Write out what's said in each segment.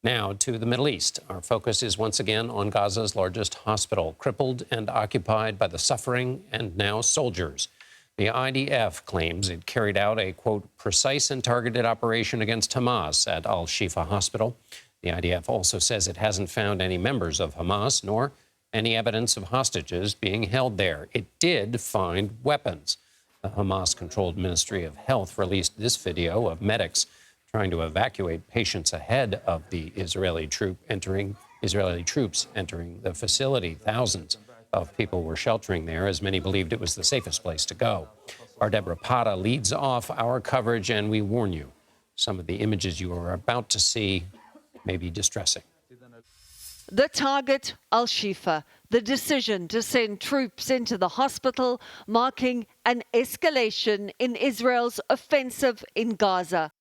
Now to the Middle East. Our focus is once again on Gaza's largest hospital, crippled and occupied by the suffering and now soldiers. The IDF claims it carried out a, quote, precise and targeted operation against Hamas at Al-Shifa hospital. The IDF also says it hasn't found any members of Hamas nor any evidence of hostages being held there. It did find weapons. The Hamas-controlled Ministry of Health released this video of medics trying to evacuate patients ahead of the Israeli troops entering the facility. Thousands of people were sheltering there, as many believed it was the safest place to go. Our Debora Patta leads off our coverage, and we warn you, some of the images you are about to see may be distressing. The target, Al-Shifa, the decision to send troops into the hospital, marking an escalation in Israel's offensive in Gaza.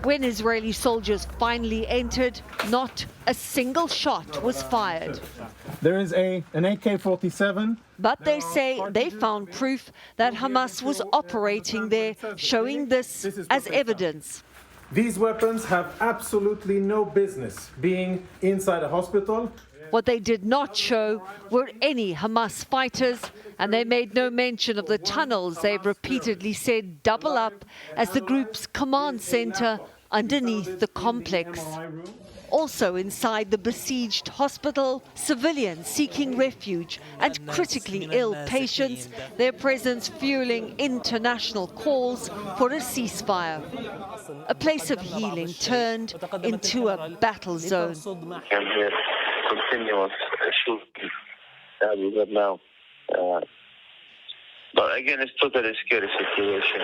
When Israeli soldiers finally entered, not a single shot was fired. There is an AK-47. But they say they found proof that Hamas was operating there, showing this as evidence. These weapons have absolutely no business being inside a hospital. What they did not show were any Hamas fighters, and they made no mention of the tunnels they've repeatedly said double up as the group's command center underneath the complex. Also inside the besieged hospital, civilians seeking refuge and critically ill patients, their presence fueling international calls for a ceasefire. A place of healing turned into a battle zone. Continuous shooting now. But again, it's totally scary situation.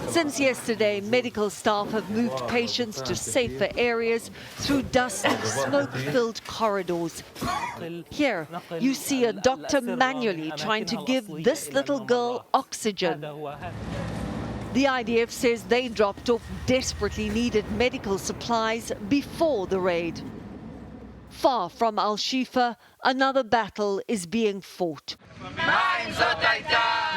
Since yesterday, medical staff have moved patients to safer areas through dusty, smoke-filled corridors. Here, you see a doctor manually trying to give this little girl oxygen. The IDF says they dropped off desperately needed medical supplies before the raid. Far from Al-Shifa, another battle is being fought.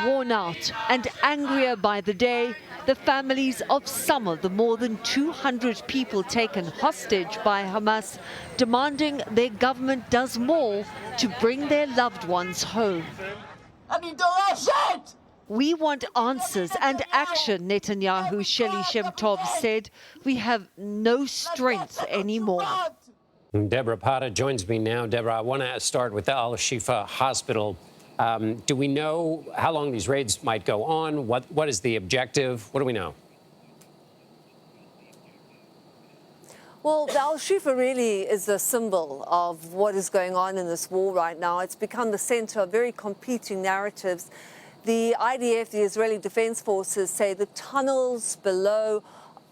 Worn out and angrier by the day, the families of some of the more than 200 people taken hostage by Hamas demanding their government does more to bring their loved ones home. We want answers and action, Netanyahu's Sheli Shem-Tov said. We have no strength anymore. Debora Patta joins me now. Debora, I want to start with the Al-Shifa hospital. Do we know how long these raids might go on? What is the objective? What do we know? Well, the Al-Shifa really is a symbol of what is going on in this war right now. It's become the center of very competing narratives. The IDF, the Israeli Defense Forces, say the tunnels below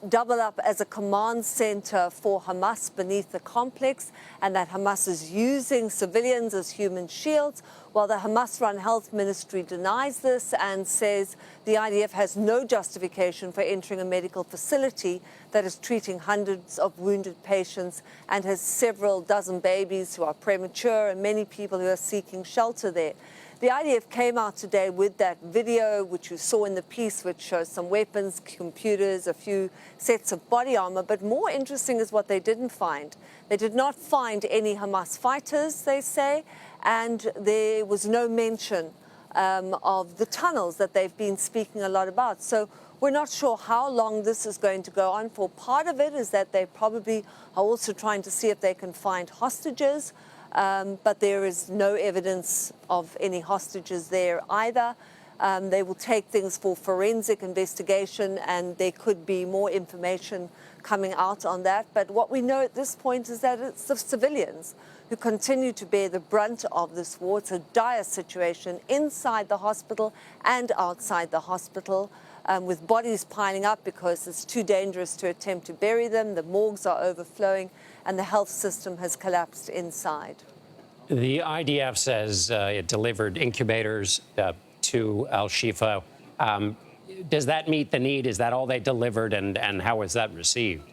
double up as a command center for Hamas beneath the complex, and that Hamas is using civilians as human shields, while the Hamas-run health ministry denies this and says the IDF has no justification for entering a medical facility that is treating hundreds of wounded patients and has several dozen babies who are premature and many people who are seeking shelter there. The IDF came out today with that video, which you saw in the piece, which shows some weapons, computers, a few sets of body armor. But more interesting is what they didn't find. They did not find any Hamas fighters, they say, and there was no mention of the tunnels that they've been speaking a lot about. So we're not sure how long this is going to go on for. Part of it is that they probably are also trying to see if they can find hostages. But there is no evidence of any hostages there either. They will take things for forensic investigation, and there could be more information coming out on that. But what we know at this point is that it's the civilians who continue to bear the brunt of this war. It's a dire situation inside the hospital and outside the hospital, with bodies piling up because it's too dangerous to attempt to bury them. The morgues are overflowing, and the health system has collapsed inside. The IDF says it delivered incubators to Al-Shifa. Does that meet the need? Is that all they delivered, and how was that received?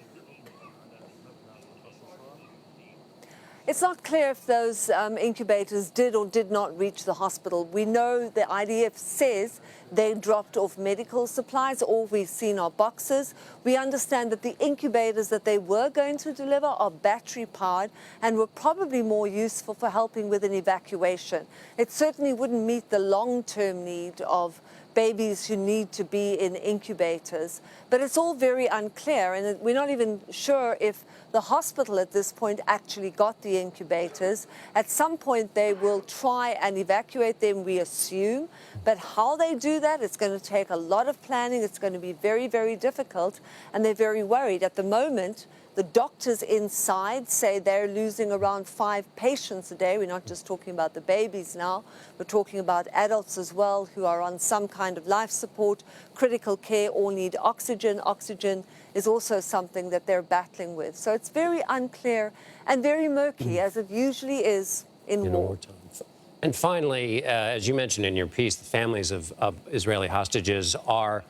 It's not clear if those incubators did or did not reach the hospital. We know the IDF says they dropped off medical supplies. All we've seen are boxes. We understand that the incubators that they were going to deliver are battery powered and were probably more useful for helping with an evacuation. It certainly wouldn't meet the long-term need of babies who need to be in incubators. But it's all very unclear, and we're not even sure if the hospital at this point actually got the incubators. At some point they will try and evacuate them, we assume, but how they do that, it's going to take a lot of planning. It's going to be very, very difficult, and they're very worried. At the moment, the doctors inside say they're losing around 5 patients a day. We're not just talking about the babies now. We're talking about adults as well who are on some kind of life support, critical care, or need oxygen. Oxygen is also something that they're battling with. So it's very unclear and very murky, as it usually is in war. And finally, as you mentioned in your piece, the families of Israeli hostages are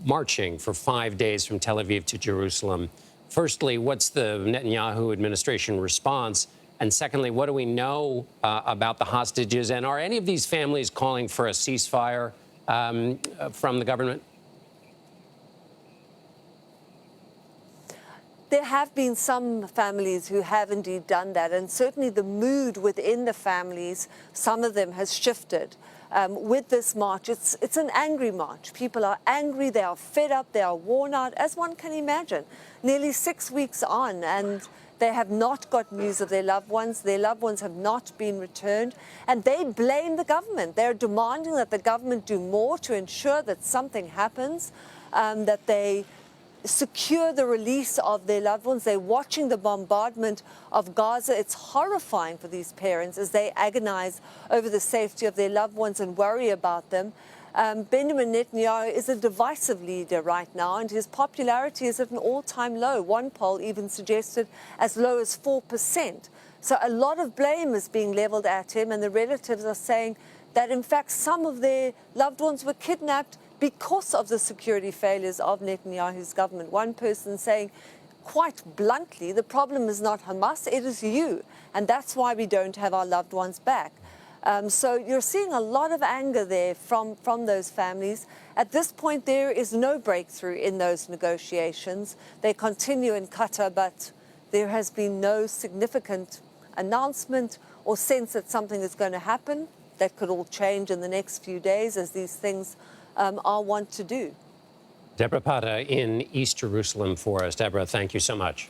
marching for 5 days from Tel Aviv to Jerusalem. Firstly, what's the Netanyahu administration response? And secondly, what do we know about the hostages? And are any of these families calling for a ceasefire from the government? There have been some families who have indeed done that, and certainly the mood within the families, some of them has shifted. With this march, it's an angry march. People are angry, they are fed up, they are worn out, as one can imagine. Nearly 6 weeks on, and they have not got news of their loved ones. Their loved ones have not been returned, and they blame the government. They're demanding that the government do more to ensure that something happens, that they secure the release of their loved ones. They're watching the bombardment of Gaza. It's horrifying for these parents as they agonize over the safety of their loved ones and worry about them. Benjamin Netanyahu is a divisive leader right now, and his popularity is at an all-time low. One poll even suggested as low as 4%. So a lot of blame is being leveled at him, and the relatives are saying that, in fact, some of their loved ones were kidnapped because of the security failures of Netanyahu's government. One person saying, quite bluntly, the problem is not Hamas, it is you. And that's why we don't have our loved ones back. So you're seeing a lot of anger there from those families. At this point, there is no breakthrough in those negotiations. They continue in Qatar, but there has been no significant announcement or sense that something is going to happen. That could all change in the next few days, as these things are wont to do. Debora Patta in East Jerusalem for us. Debora, thank you so much.